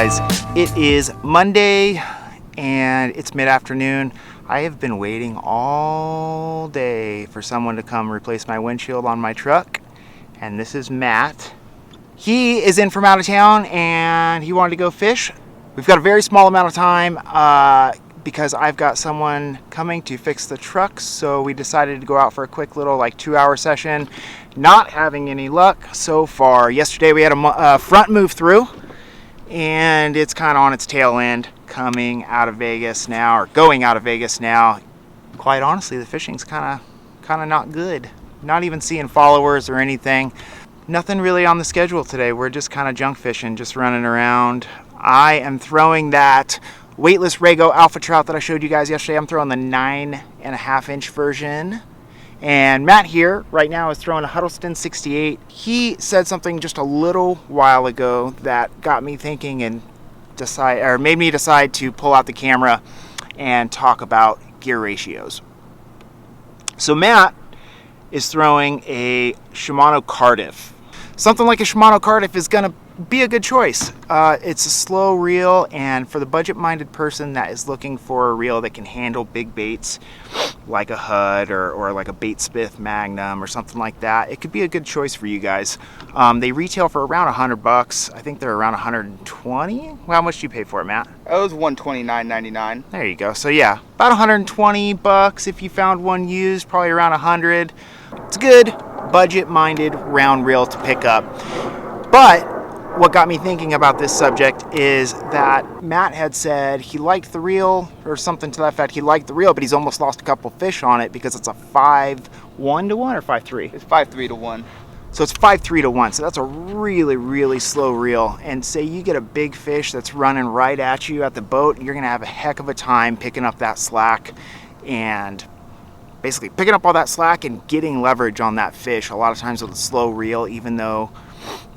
guys, it is Monday and it's mid-afternoon. I have been waiting all day for someone to come replace my windshield on my truck, and this is Matt. He is in from out of town and he wanted to go fish. We've got a very small amount of time because I've got someone coming to fix the truck, so we decided to go out for a quick little 2-hour session. Not having any luck so far. Yesterday we had a front move through, and it's kind of on its tail end coming out of Vegas now, or going out of Vegas now. Quite honestly, the fishing's kind of not good. Not even seeing followers or anything. Nothing really on the schedule today. We're just kind of junk fishing, just running around. I am throwing that weightless Rago alpha trout that I showed you guys yesterday. I'm throwing the 9.5-inch version. And Matt here right now is throwing a Huddleston 68. He said something just a little while ago that got me thinking and made me decide to pull out the camera and talk about gear ratios. So Matt is throwing a Shimano Cardiff. Something like a Shimano Cardiff is going to be a good choice. It's a slow reel, and for the budget-minded person that is looking for a reel that can handle big baits like a Hud or like a Bait Smith Magnum or something like that, it could be a good choice for you guys. They retail for around $100. I think they're around 120. Well, how much do you pay for it, Matt? It was $129.99. There you go. So yeah, about $120 if you found one used, probably around 100. It's a good budget-minded round reel to pick up. But what got me thinking about this subject is that Matt had said he liked the reel, or something to that effect. He liked the reel, but he's almost lost a couple fish on it because it's a 5-1 to 1 or 5-3? It's 5-3 to 1. So it's 5-3 to 1. So that's a really, really slow reel. And say you get a big fish that's running right at you at the boat, you're going to have a heck of a time picking up that slack and basically picking up all that slack and getting leverage on that fish. A lot of times with a slow reel, even though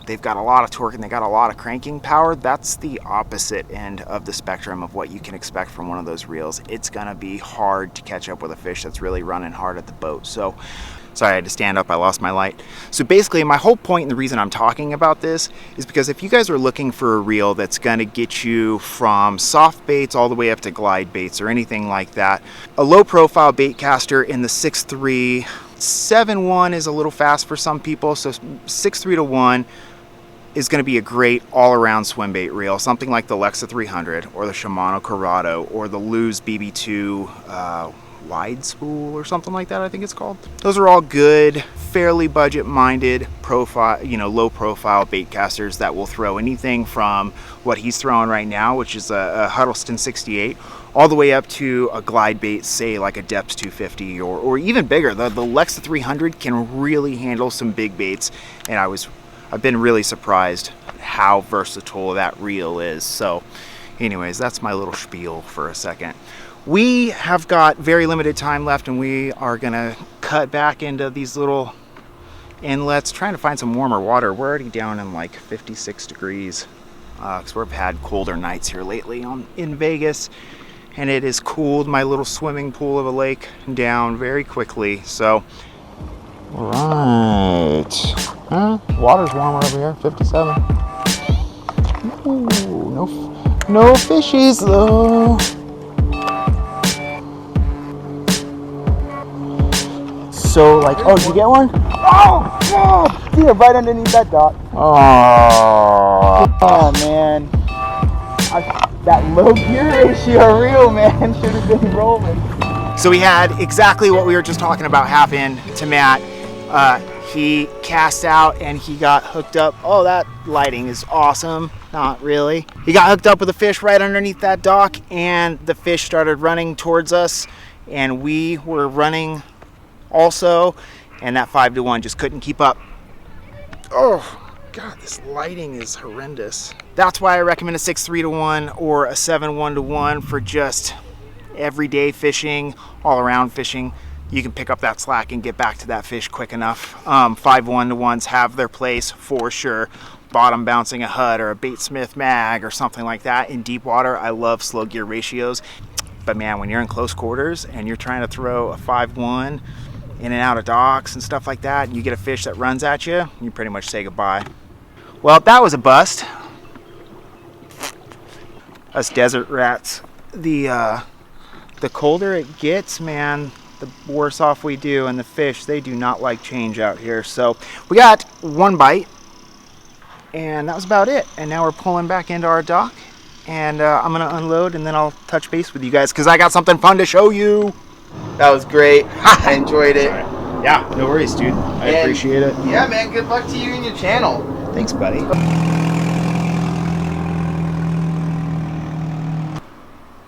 they've got a lot of torque and they got a lot of cranking power, that's the opposite end of the spectrum of what you can expect from one of those reels. It's gonna be hard to catch up with a fish that's really running hard at the boat. So, sorry, I had to stand up, I lost my light. So basically, my whole point and the reason I'm talking about this is because if you guys are looking for a reel that's gonna get you from soft baits all the way up to glide baits or anything like that, a low profile bait caster in the 6.3, 7.1 is a little fast for some people, so 6.3 to 1 is going to be a great all-around swim bait reel, something like the Lexa 300 or the Shimano Corrado or the Lew's BB2 wide spool or something like that, I think it's called. Those are all good, fairly budget-minded profile, low profile bait casters that will throw anything from what he's throwing right now, which is a Huddleston 68, all the way up to a glide bait, say like a Depths 250 or even bigger. The Lexa 300 can really handle some big baits, and I've been really surprised how versatile that reel is. So anyways, that's my little spiel for a second. We have got very limited time left, and we are gonna cut back into these little inlets, trying to find some warmer water. We're already down in 56 degrees because we've had colder nights here lately in Vegas, and it has cooled my little swimming pool of a lake down very quickly. So right, water's warmer over here, 57. Ooh, no fishies though. So oh, did you get one? Oh, see it right underneath that dock. Oh man, that low gear ratio reel, man, should have been rolling. So we had exactly what we were just talking about happen to Matt. He cast out and he got hooked up. Oh, that lighting is awesome. Not really. He got hooked up with a fish right underneath that dock, and the fish started running towards us, and we were running also, and that 5 to 1 just couldn't keep up. Oh God, this lighting is horrendous. That's why I recommend a 6.3 to 1 or a 7.1 to 1 for just everyday fishing, all around fishing. You can pick up that slack and get back to that fish quick enough. 5.1 to 1s have their place for sure. Bottom bouncing a Hud or a Bait Smith Mag or something like that in deep water. I love slow gear ratios, but man, when you're in close quarters and you're trying to throw a 5.1 in and out of docks and stuff like that, and you get a fish that runs at you, you pretty much say goodbye. Well, that was a bust. us desert rats. The colder it gets, man, the worse off we do, and the fish, they do not like change out here. So we got one bite, and that was about it. And now we're pulling back into our dock, and I'm gonna unload, and then I'll touch base with you guys because I got something fun to show you. That was great. I enjoyed it. Yeah, no worries, dude. I appreciate it. Yeah, man, good luck to you and your channel. Thanks, buddy.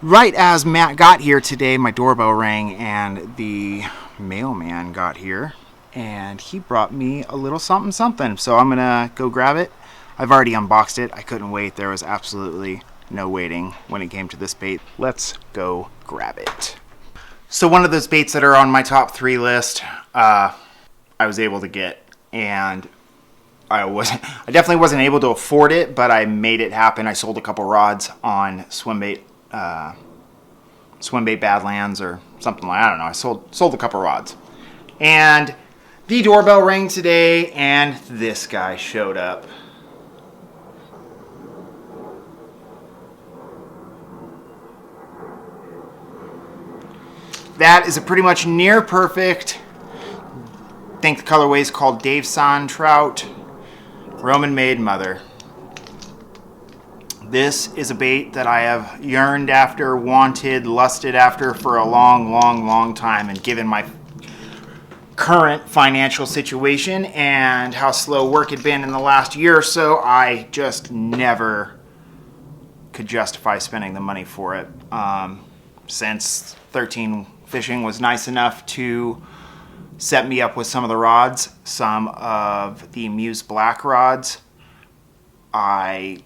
Right as Matt got here today, my doorbell rang and the mailman got here and he brought me a little something something. So I'm gonna go grab it. I've already unboxed it. I couldn't wait. There was absolutely no waiting when it came to this bait. Let's go grab it. So one of those baits that are on my top 3 list, I was able to get, and I definitely wasn't able to afford it, but I made it happen. I sold a couple rods on Swimbait Badlands or something like, I don't know. I sold a couple rods, and the doorbell rang today, and this guy showed up. That is a pretty much near perfect, I think the colorway is called Dave San Trout, Roman Made Mother. This is a bait that I have yearned after, wanted, lusted after for a long time, and given my current financial situation and how slow work had been in the last year or so, I just never could justify spending the money for it. Since 13 Fishing was nice enough to set me up with some of the rods, some of the Muse Black rods, I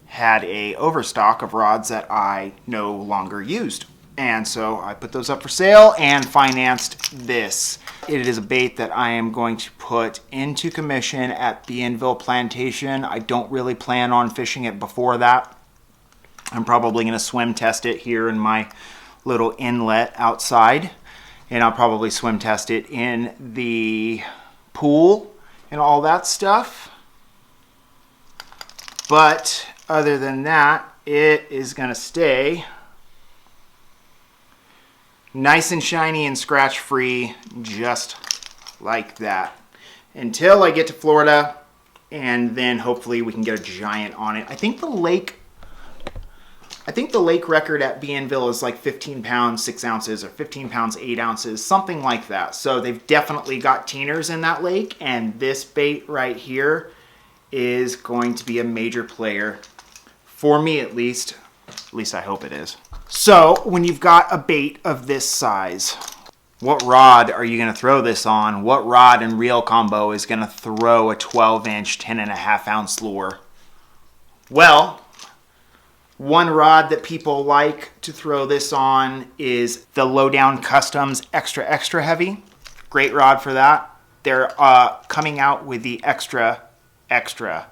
had a overstock of rods that I no longer used. And so I put those up for sale and financed this. It is a bait that I am going to put into commission at Bienville Plantation. I don't really plan on fishing it before that. I'm probably going to swim test it here in my little inlet outside, and I'll probably swim test it in the pool and all that stuff. But other than that, it is going to stay nice and shiny and scratch free, just like that, until I get to Florida, and then hopefully we can get a giant on it. I think the lake record at Bienville is like 15 pounds 6 ounces or 15 pounds 8 ounces, something like that. So they've definitely got teeners in that lake, and this bait right here is going to be a major player for me, at least I hope it is. So when you've got a bait of this size, what rod are you going to throw this on? What rod and reel combo is going to throw a 12-inch 10.5 ounce lure? Well, one rod that people like to throw this on is the Lowdown Customs Extra Heavy. Great rod for that. They're coming out with the extra heavy,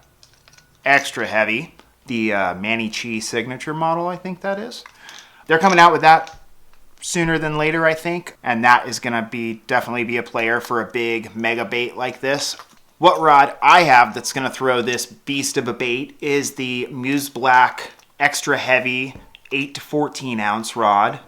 the Manny Chi signature model, I think that is. They're coming out with that sooner than later, I think, and that is going to definitely be a player for a big mega bait like this. What rod I have that's going to throw this beast of a bait is the Muse Black Extra Heavy 8 to 14 ounce rod,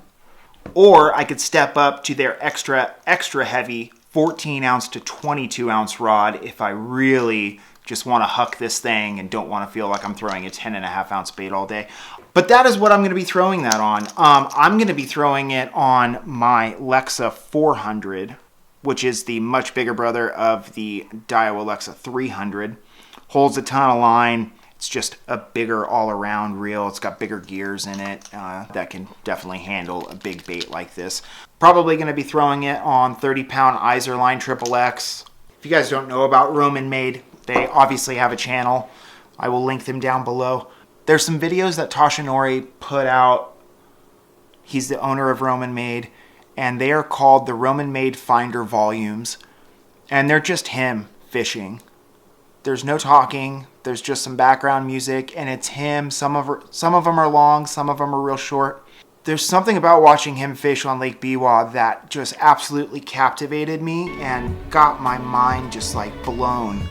or I could step up to their extra heavy 14 ounce to 22 ounce rod if I really just want to huck this thing and don't want to feel like I'm throwing a 10.5 ounce bait all day. But that is what I'm going to be throwing that on. I'm going to be throwing it on my Lexa 400, which is the much bigger brother of the Daiwa Lexa 300. Holds a ton of line. It's just a bigger all-around reel. It's got bigger gears in it that can definitely handle a big bait like this. Probably going to be throwing it on 30-pound Izorline XXX. If you guys don't know about Roman Made, they obviously have a channel. I will link them down below. There's some videos that Toshinori put out. He's the owner of Roman Made, and they are called the Roman Made Finder Volumes, and they're just him fishing. There's no talking. There's just some background music, and it's him. Some of them are long, some of them are real short. There's something about watching him fish on Lake Biwa that just absolutely captivated me and got my mind just like blown.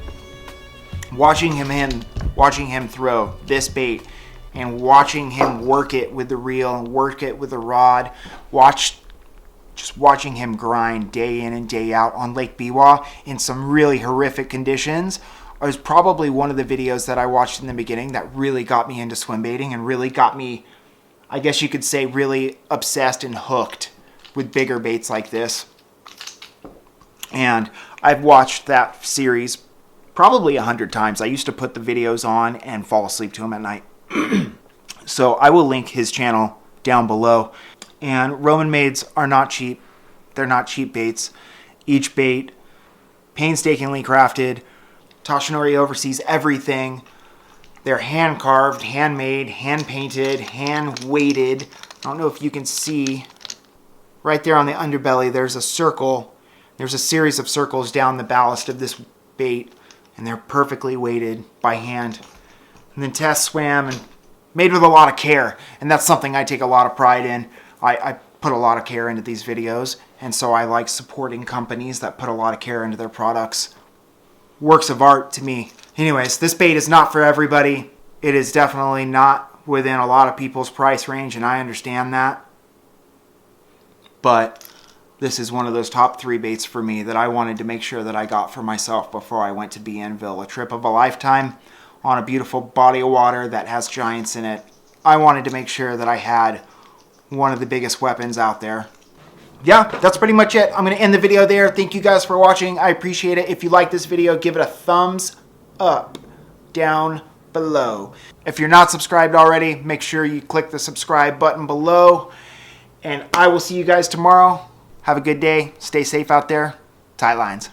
Watching him throw this bait and watching him work it with the reel and work it with the rod, just watching him grind day in and day out on Lake Biwa in some really horrific conditions was probably one of the videos that I watched in the beginning that really got me into swim baiting and really got me, I guess you could say, really obsessed and hooked with bigger baits like this. And I've watched that series probably 100 times. I used to put the videos on and fall asleep to them at night. So I will link his channel down below. And Roman Maids are not cheap. They're not cheap baits. Each bait, painstakingly crafted. Toshinori oversees everything. They're hand carved, handmade, hand painted, hand weighted. I don't know if you can see right there on the underbelly, there's a circle. There's a series of circles down the ballast of this bait, and they're perfectly weighted by hand. And then Tess swam and made with a lot of care, and that's something I take a lot of pride in. I put a lot of care into these videos, and so I like supporting companies that put a lot of care into their products. Works of art to me. Anyways, this bait is not for everybody. It is definitely not within a lot of people's price range, and I understand that. But this is one of those top 3 baits for me that I wanted to make sure that I got for myself before I went to Bienville. A trip of a lifetime on a beautiful body of water that has giants in it. I wanted to make sure that I had one of the biggest weapons out there. Yeah, that's pretty much it. I'm going to end the video there. Thank you guys for watching. I appreciate it. If you like this video, give it a thumbs up down below. If you're not subscribed already, make sure you click the subscribe button below. And I will see you guys tomorrow. Have a good day. Stay safe out there. Tight lines.